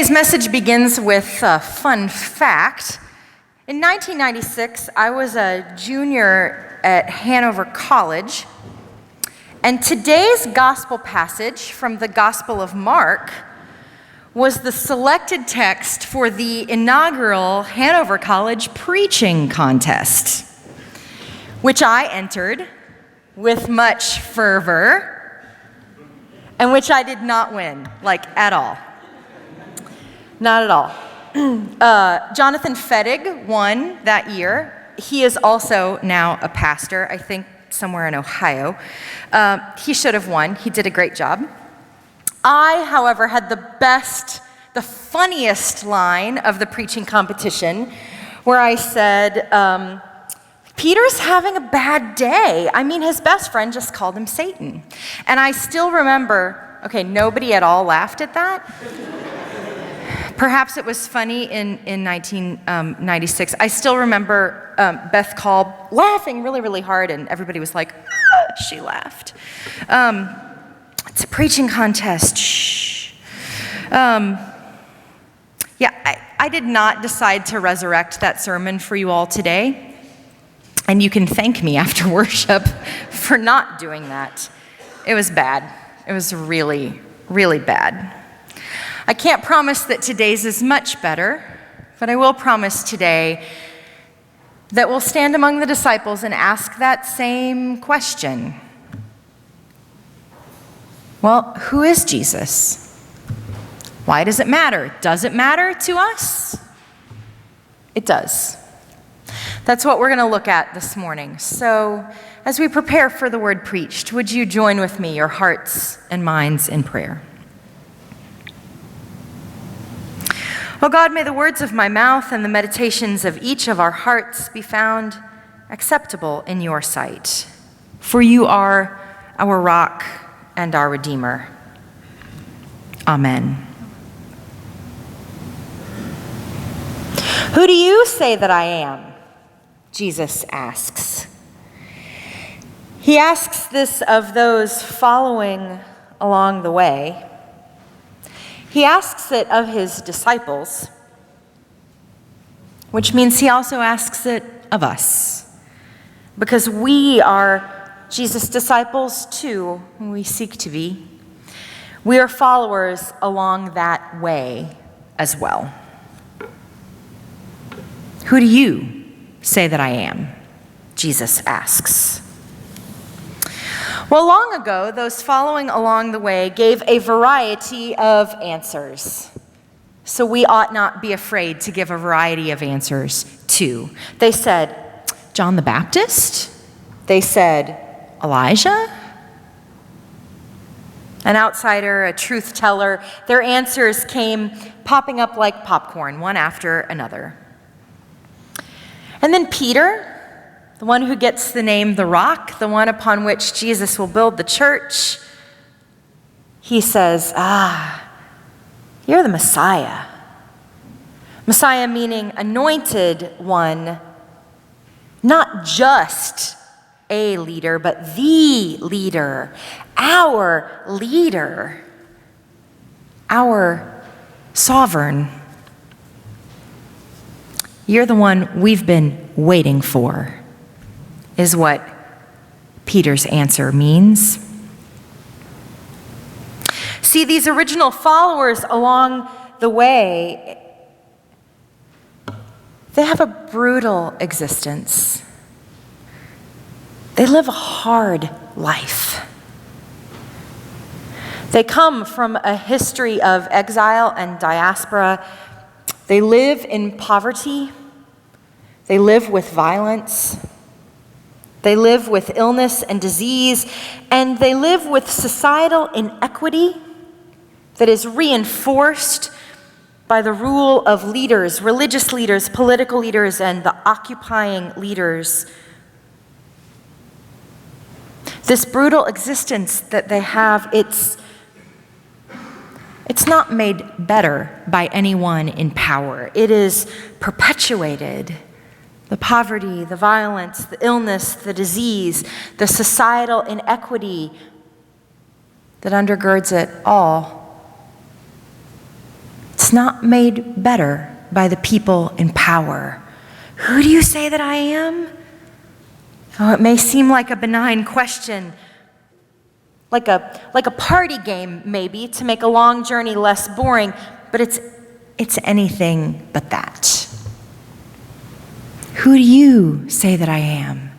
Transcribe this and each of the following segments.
Today's message begins with a fun fact. In 1996, I was a junior at Hanover College, and today's gospel passage from the Gospel of Mark was the selected text for the inaugural Hanover College preaching contest, which I entered with much fervor, and which I did not win, at all. Not at all. Jonathan Fettig won that year. He is also now a pastor, I think somewhere in Ohio. He should have won. He did a great job. I, however, had the funniest line of the preaching competition, where I said, Peter's having a bad day. I mean, his best friend just called him Satan. And I still remember, nobody at all laughed at that. Perhaps it was funny in 1996. I still remember Beth Kolb laughing really, really hard, and everybody was like, she laughed. It's a preaching contest, shh. I did not decide to resurrect that sermon for you all today, and you can thank me after worship for not doing that. It was bad. It was really, really bad. I can't promise that today's is much better, but I will promise today that we'll stand among the disciples and ask that same question. Well, who is Jesus? Why does it matter? Does it matter to us? It does. That's what we're going to look at this morning. So, as we prepare for the word preached, would you join with me, your hearts and minds in prayer? Oh God, may the words of my mouth and the meditations of each of our hearts be found acceptable in your sight. For you are our rock and our Redeemer. Amen. Who do you say that I am? Jesus asks. He asks this of those following along the way. He asks it of his disciples, which means he also asks it of us, because we are Jesus' disciples too, and we seek to be. We are followers along that way as well. Who do you say that I am? Jesus asks. Well, long ago, those following along the way gave a variety of answers. So we ought not be afraid to give a variety of answers too. They said, John the Baptist? They said, Elijah? An outsider, a truth teller. Their answers came popping up like popcorn, one after another. And then Peter, the one who gets the name the Rock, the one upon which Jesus will build the church, he says, you're the Messiah. Messiah meaning anointed one, not just a leader, but the leader, our sovereign. You're the one we've been waiting for, is what Peter's answer means. See, these original followers along the way, they have a brutal existence. They live a hard life. They come from a history of exile and diaspora. They live in poverty. They live with violence. They live with illness and disease, and they live with societal inequity that is reinforced by the rule of leaders, religious leaders, political leaders, and the occupying leaders. This brutal existence that they have, it's not made better by anyone in power. It is perpetuated. The poverty, the violence, the illness, the disease, the societal inequity that undergirds it all. it's not made better by the people in power. Who do you say that I am? Oh, it may seem like a benign question, like a party game maybe, to make a long journey less boring, but it's anything but that. Who do you say that I am?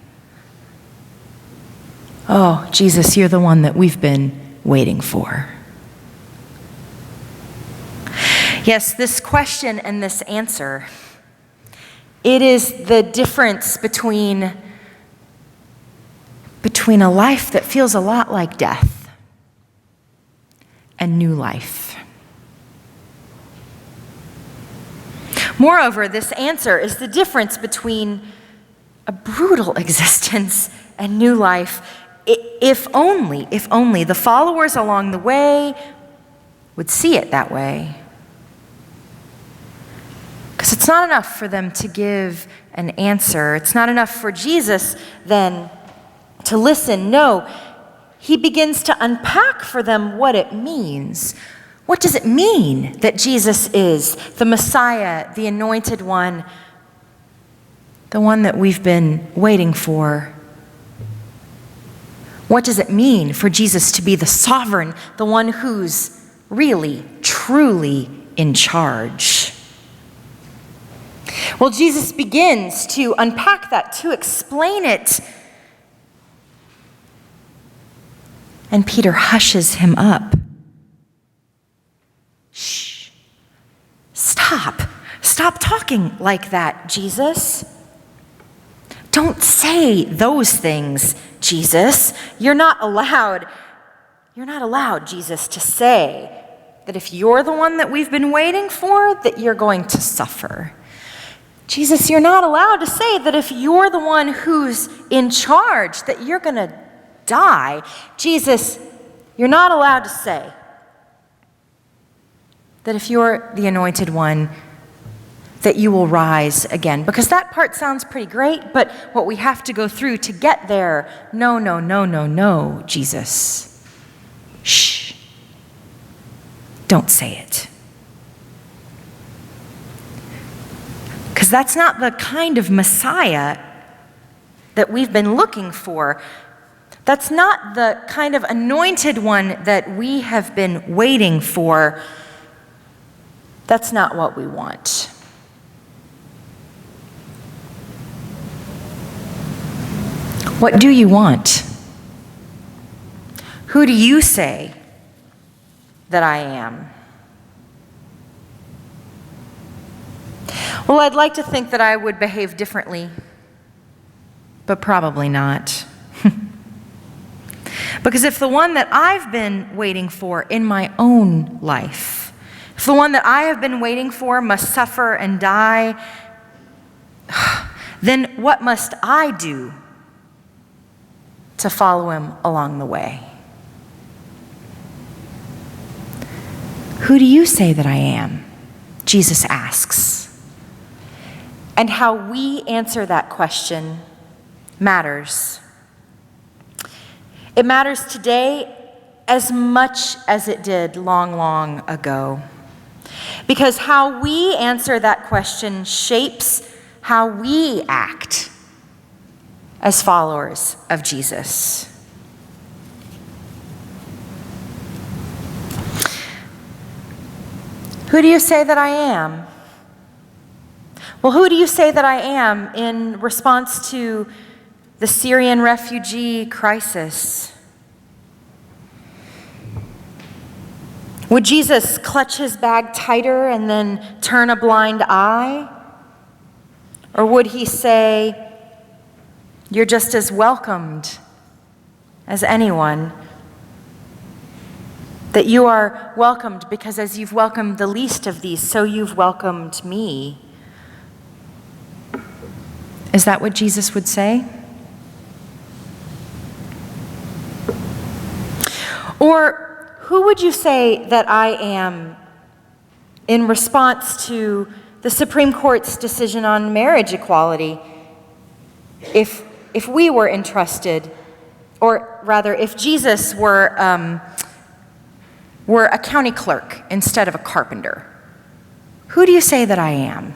Oh, Jesus, you're the one that we've been waiting for. Yes, this question and this answer, it is the difference between a life that feels a lot like death and new life. Moreover, this answer is the difference between a brutal existence and new life. If only the followers along the way would see it that way. Because it's not enough for them to give an answer. It's not enough for Jesus then to listen. No, he begins to unpack for them what it means. What does it mean that Jesus is the Messiah, the Anointed One, the one that we've been waiting for? What does it mean for Jesus to be the sovereign, the one who's really, truly in charge? Well, Jesus begins to unpack that, to explain it. And Peter hushes him up. Shh. Stop talking like that, Jesus. Don't say those things, Jesus. You're not allowed, Jesus, to say that if you're the one that we've been waiting for, that you're going to suffer. Jesus, you're not allowed to say that if you're the one who's in charge, that you're going to die. Jesus, you're not allowed to say that if you're the Anointed One, that you will rise again. Because that part sounds pretty great, but what we have to go through to get there, no, Jesus. Shh. Don't say it. Because that's not the kind of Messiah that we've been looking for. That's not the kind of Anointed One that we have been waiting for. That's not what we want. What do you want? Who do you say that I am? Well, I'd like to think that I would behave differently, but probably not. Because if the one that I've been waiting for in my own life, if the one that I have been waiting for must suffer and die, then what must I do to follow him along the way? Who do you say that I am? Jesus asks. And how we answer that question matters. It matters today as much as it did long ago. Because how we answer that question shapes how we act as followers of Jesus. Who do you say that I am? Well, who do you say that I am in response to the Syrian refugee crisis? Would Jesus clutch his bag tighter and then turn a blind eye? Or would he say, you're just as welcomed as anyone, that you are welcomed because as you've welcomed the least of these, so you've welcomed me? Is that what Jesus would say? Or who would you say that I am in response to the Supreme Court's decision on marriage equality? If we were entrusted, or rather, if Jesus were a county clerk instead of a carpenter, Who do you say that I am?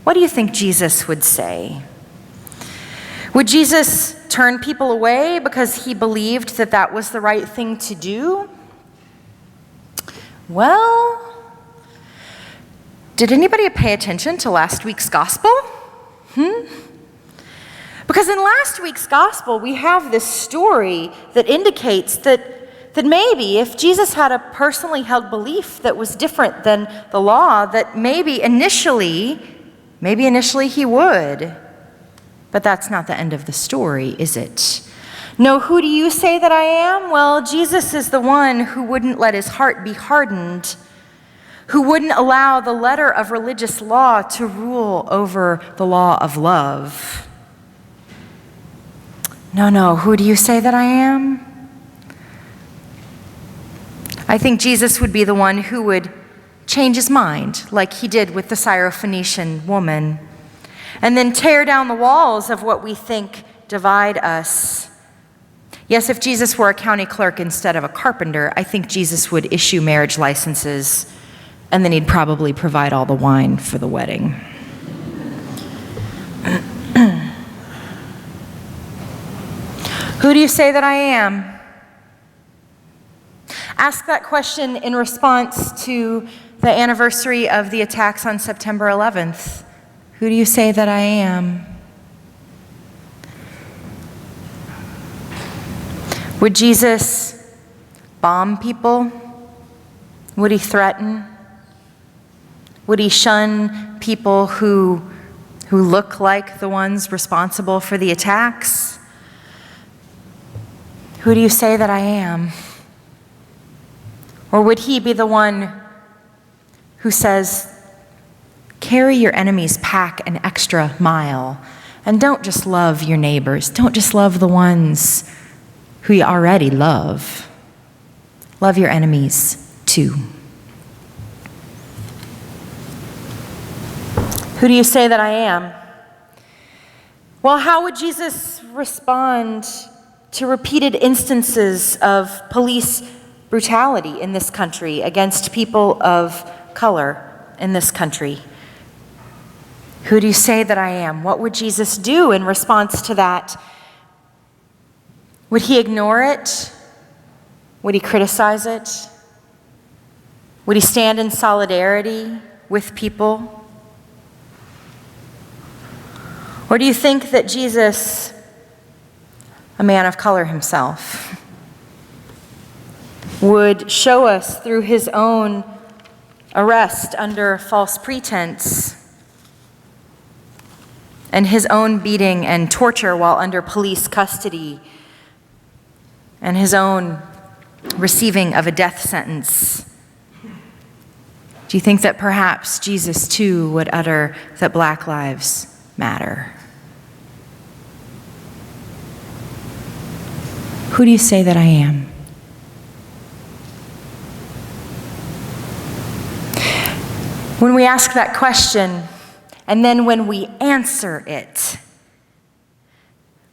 What do you think Jesus would say? Would Jesus turn people away because he believed that that was the right thing to do? Well, did anybody pay attention to last week's gospel? Because in last week's gospel, we have this story that indicates that maybe if Jesus had a personally held belief that was different than the law, that maybe initially he would. But that's not the end of the story, is it? No, who do you say that I am? Well, Jesus is the one who wouldn't let his heart be hardened, who wouldn't allow the letter of religious law to rule over the law of love. No, who do you say that I am? I think Jesus would be the one who would change his mind, like he did with the Syrophoenician woman, and then tear down the walls of what we think divide us. Yes, if Jesus were a county clerk instead of a carpenter, I think Jesus would issue marriage licenses, and then he'd probably provide all the wine for the wedding. Who do you say that I am? Ask that question in response to the anniversary of the attacks on September 11th. Who do you say that I am? Would Jesus bomb people? Would he threaten? Would he shun people who look like the ones responsible for the attacks? Who do you say that I am? Or would he be the one who says, carry your enemy's pack an extra mile, and don't just love your neighbors, don't just love the ones who you already love. Love your enemies too. Who do you say that I am? Well, how would Jesus respond to repeated instances of police brutality in this country against people of color in this country? Who do you say that I am? What would Jesus do in response to that? Would he ignore it? Would he criticize it? Would he stand in solidarity with people? Or do you think that Jesus, a man of color himself, would show us through his own arrest under false pretense and his own beating and torture while under police custody and his own receiving of a death sentence? Do you think that perhaps Jesus too would utter that Black lives matter? Who do you say that I am? When we ask that question, and then when we answer it,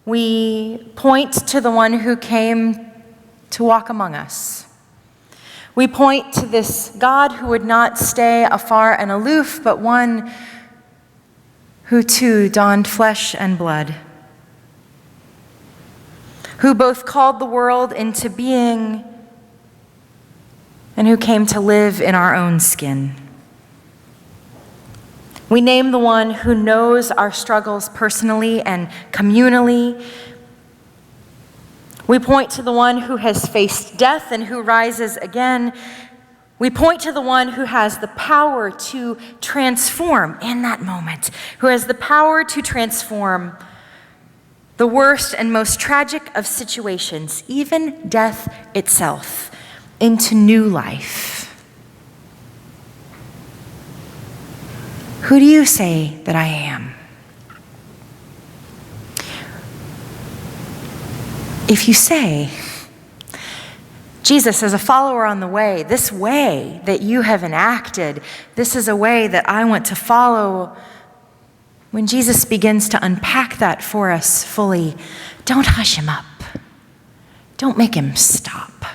we point to the one who came to walk among us. We point to this God who would not stay afar and aloof, but one who too donned flesh and blood, who both called the world into being and who came to live in our own skin. We name the one who knows our struggles personally and communally. We point to the one who has faced death and who rises again. We point to the one who has the power to transform in that moment, who has the power to transform the worst and most tragic of situations, even death itself, into new life. Who do you say that I am? If you say, Jesus, as a follower on the way, this way that you have enacted, this is a way that I want to follow. When Jesus begins to unpack that for us fully, don't hush him up. Don't make him stop.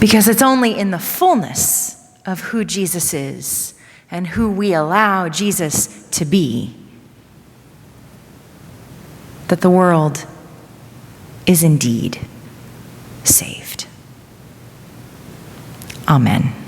Because it's only in the fullness of who Jesus is and who we allow Jesus to be that the world is indeed saved. Amen.